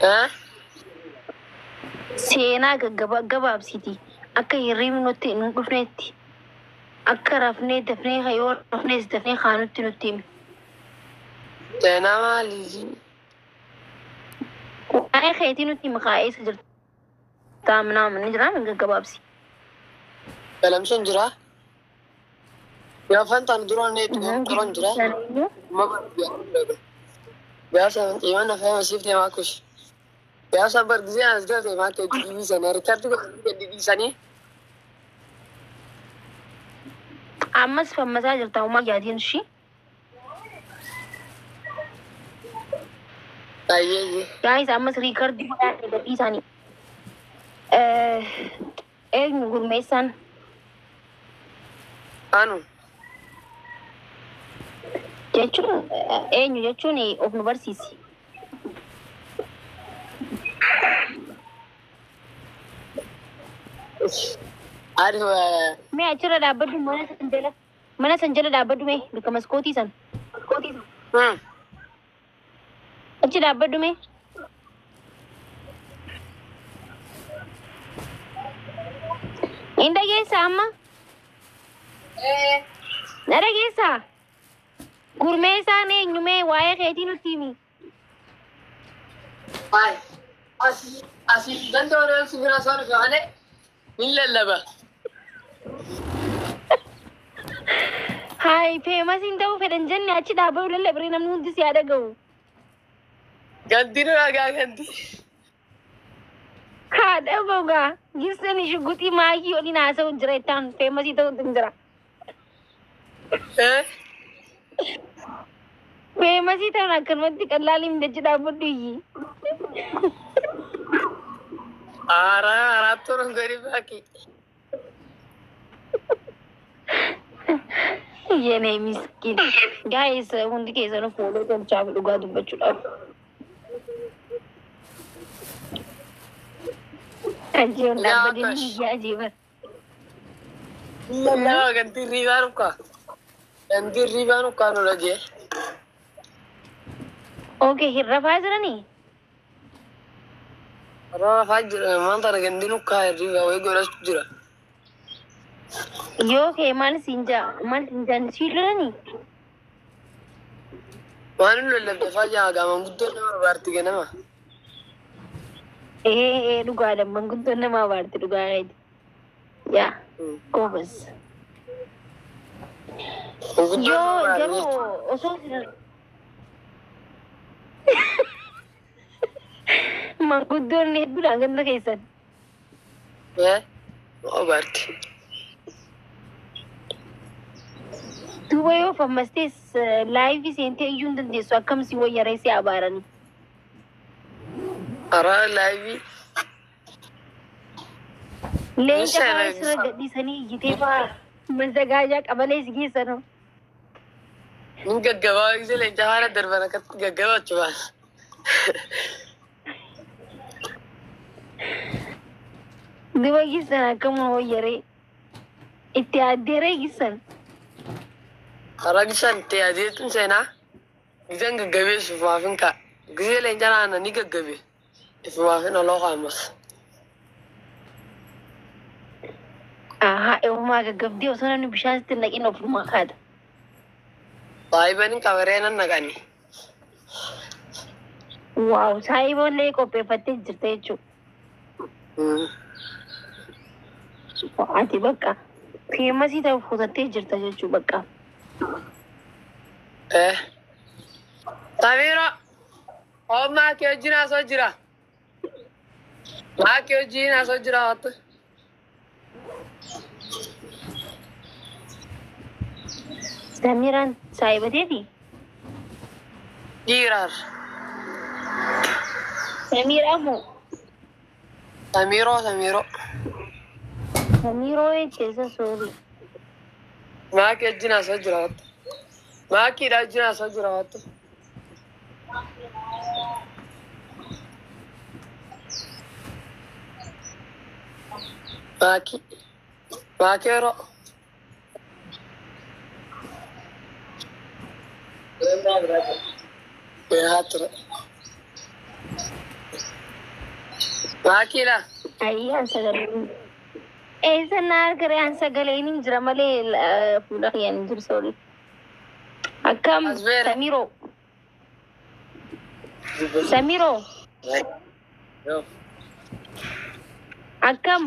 ها سينا جباب سيتي أكا يريم نوتي نقفنتي أكا رفني دفني خيور رفني دفني خانوتي نوتي أنا مالي أنا خيتي نوتي مخايس جرت تامنا من نجرا من جباب سي كلام سنجرا يا فانتان درون نيت درون جرا ما بدي biasa gimana saya masih di makus biasa bergizi asal di makus di sana Richard juga di sana أمس فمساجر تاوما جادين شي aye guys أمس ريكارد دي بدي ساني نقول ميسان anu jechuun eenyu jechuun of nu barsiisi. aduh Mee achirra dhaabbadhu mana san jala dhaabbadhu mee bakka maskootii san. Achi dhaabbadhu mee. Hin dhageessaa amma? Na dhageessaa? Gurmeessaan eenyu mee waa'ee keetii nutti himi. asih dan orang sebenarnya soal soalnya nilai Hai famous hin ta'uu fedhan jenne achi dhaabbadhu lallabiree namni hundi si haa dhaga'u. ganti nu agak ganti Haadha gogaa gisani shuguxii maakii waliin haasa'u jira ittaan famous ta'utu hin jira. Famous ta'uun akkanumatti qalaalii miidhachi dhaabbadhu iyyii. arat orang garib lagi Yene miskin. Guys, hundi keessanuu fuudhee tolchaa fi dhugaa dubbachuudhaaf. Ajiyoon dhaabbadeen biyya ajiiban. Lala ganti ribaanu ka nu lagi Okay, hirrafaa jiranii? rafaa jira maanta ganti nu ka riba way goras jira Yoo kee maal siin jaan sii lolanii? waan nu lallabde fajaa gaaman guddoo nama barbaarti ganama Dhugaadhaan manguddoon namaa baarte dhugaadhaati. Yaa, goobas. Yoo garuu osoo manguddoonni hedduudhaan ganda keessan. barbaarti Duuba yoo fammastees laayivii seentee iyyuu hin dandeessu akkamsi wayyaree si abaaranii. araa laayibii Leenca fa'aa sirra gadhiisanii iyyitee fa'aa mazagaajaa qabalee si geessanoo. min gaggabaa gisee leenca haala darban akkatti gaggabaachu baan Duuba geessan akkama wayyaree itti aaddeeree geessan. araa gisaan itti adeetun seenaa gisaan gaggabee sufaafin ka gisee leenca naana ni gaggabe ifumaafin oloo qaamas Uumaa gaggabdee osoo namni bishaan sitti naqin ofumaa kaada. saahibanin qabaree nan naqani Waaw, saahiboollee qopheeffattee jirta jechuudha. Ati bakka feemasii ta'u fudhattee jirta jechuudha bakka. Samiro maa kee wajjin haasoo jira maa kee wajjin haasoo jira wattu Samiraan saahibateeti. dhiiraar Samiraa moo? Samiroo Samiroo keessa soori. maa kee wajjin haasoo jira wattu maa kiidha wajjin haasoo jira wattu maaki yeroo haa ture Maakila. Ayya sagaleen. Eessa naar gareen sagaleen hin jira malee fuula kiyyan hin jiru sorry. Akkam Asbeera. Samiro. Samiro. Yo. Akkam.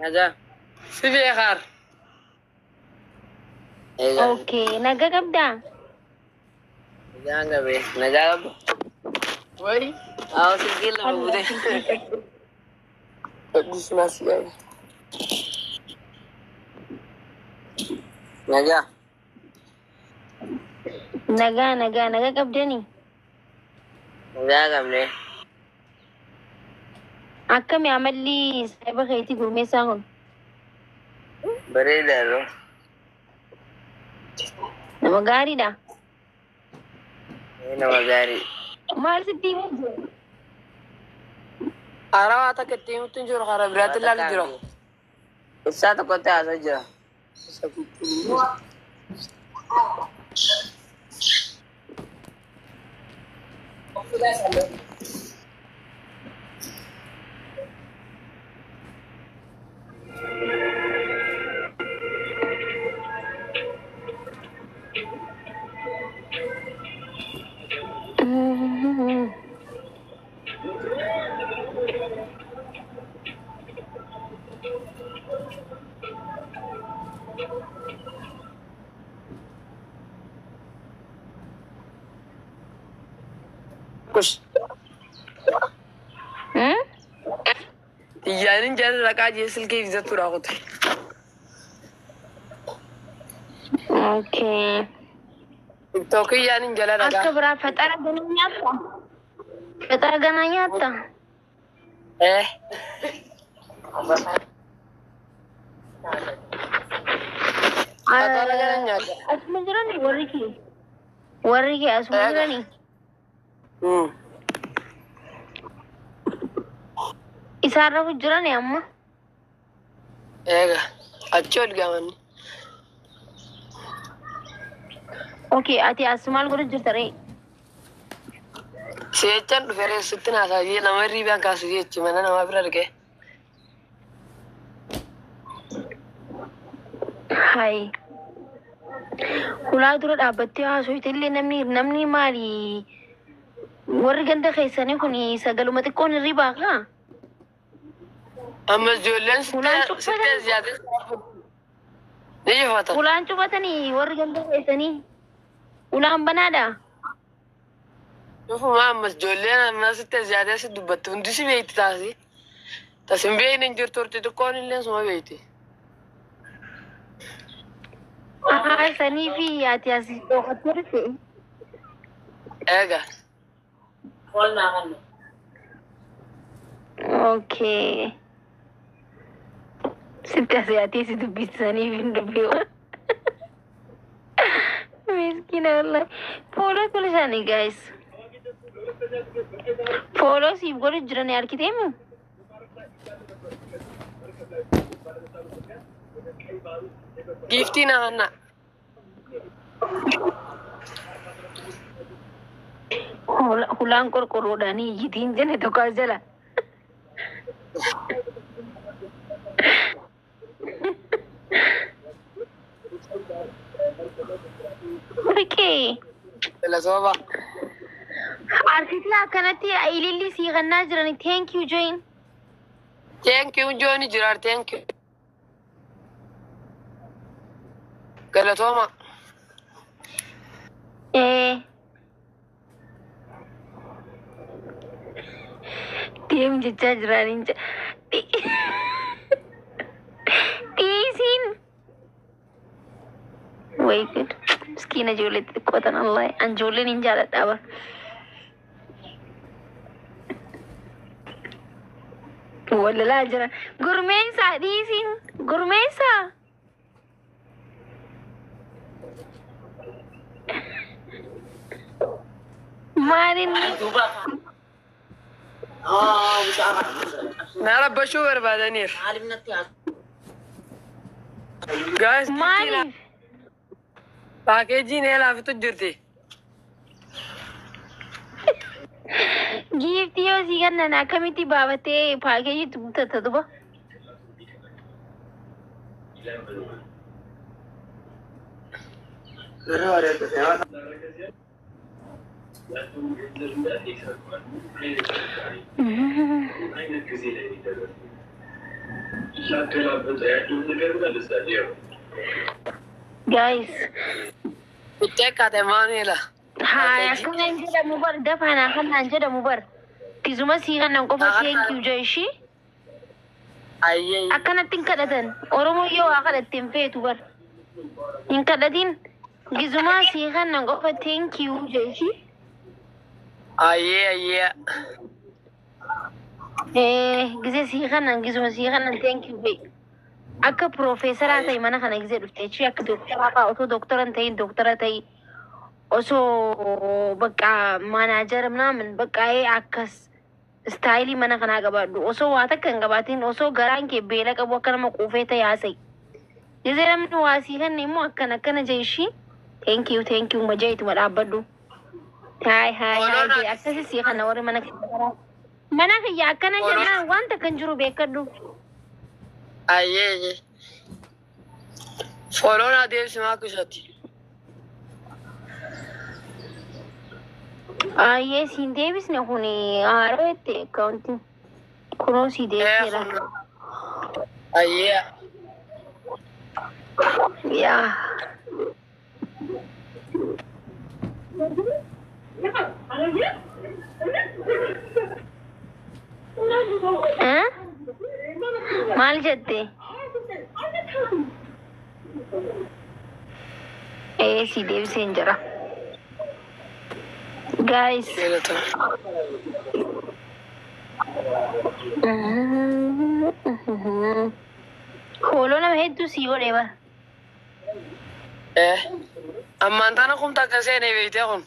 Naga. Si beekar. Okay, naga qabdaa? Naga be. Naga. Wai. Aw sigil na bude. Pagis na siya. Naga. Naga qabdanii? Naga qabne. Akkami amalli saahiba keetii gurmeessaa kun? Bareedaadha. Nama gaariidha. Nama gaarii. Maal sitti himuu jiru? Arawaa takka itti himutti hin jiru karaa biraatti ilaalu jira. Isaa tokkotti haasaa jira. Kush. Iyyaaniin jala raqaa jee silkee ibsattu raakute. Okay. Tiktokii iyyaaniin jala raqaa. Akka biraa faxara ganaa nyaatta? Faxara ganaa nyaatta? Faxara ganaa nyaata. Asuma jirani warri kee? Warri kee asuma jirani? Isaarra jirani amma? Eega. Achi ol gamanni. Okay, ati as maal godhu jirta ree? Si'echaan dhufeeree sitti naasaa nama hirriibaan kaasu jechi mana namaa bira argee. Hai. Hulaa dura dhaabbattee haasofte illee namni maali? Warri ganda keessanii kun sagaluma xiqqoon hirribaa kaa? Ammas ijoolleen sittee ziyaatee ni jifata. Ulaan cufatanii warri ganda keessanii. Ulaan banaadha. Dhufuma ammas ijoolleen ammas sittee ziyaatee si dubbatti hundi si beekti taasi. Tasin beekni hin jirtu horti xiqqoon illee suma beekti. Sanii fi ati asii dhooqattee dhufe. Eega. Okay. Sitti asii ati si dubbisanii fi hin dubbee. Miskina wallahi. Follow kula isaanii guys. Follow siif godhu jiranii argiteemi? Giftii na hanna. Hulaan qorqorroodhaan iyyitiin jenne tokko as jala. Riqee. Filasoofa. Arsiitii akkanatti ililli sii kannaa jirani. Thank you Join. Thank you Jooni jiraar thank you. Galatooma. Deem jechaa jiraniin dhiisiin. Way good. Miskiina ijoollee xixiqqootan Allah. An ijoolleen hin jaaladhaa bara. Wallalaa jira. Gurmeessaa dhiisiin. Gurmeessaa. Maalinni. Naara bashuu barbaadaniir. Guys, Maaliif? paakeejiin eelaafitu jirti. Giiftii yoo si ganna na kamiti babate package tutata duba. Guys, Bitek ate manila. hai akan anje da mubar dafa na kan anje da mubar. Kizuma si ganna ko fa thank you jaishi. Ayye. Akkanattiin kadhatan Oromoo yoo waa kadhattiin feetu bar hin kadhatin gizumaa sii kannan qofa thank you jeeshi Ayye. gisee sii kannan gizuma sii kannan thank you fee akka profeesaraa ta'e mana kana gisee dhufte jechuu akka dooktaraa fa'aa osoo dooktora hin ta'in dooktora ta'e osoo bakka maanaajara ምናምን በቃ akkas istaayilii mana kanaa qabaadhu osoo waa takka hin qabaatin osoo garaan kee beela qabu akka nama quufee ta'e haasa'e gisee namni waa sii kanne immoo akkana jeeshi thank you majaa'ituma dhaabbadhu hai akkasi sii kana warri mana kiyya akkana jennaan wanta kan jiru beekadhu Ayye. Follow deebisi maa kusatti. Ayyee siin deebisne kuni haaroo itti akkaawuntiin kunoo sii deebiseera. Ayye. Yaa. Maal jette? Sii deebiseen jira. Guys. Follow nama hedduu sii godhee bara. Ammaan tana kumta akka seenee beektee kun.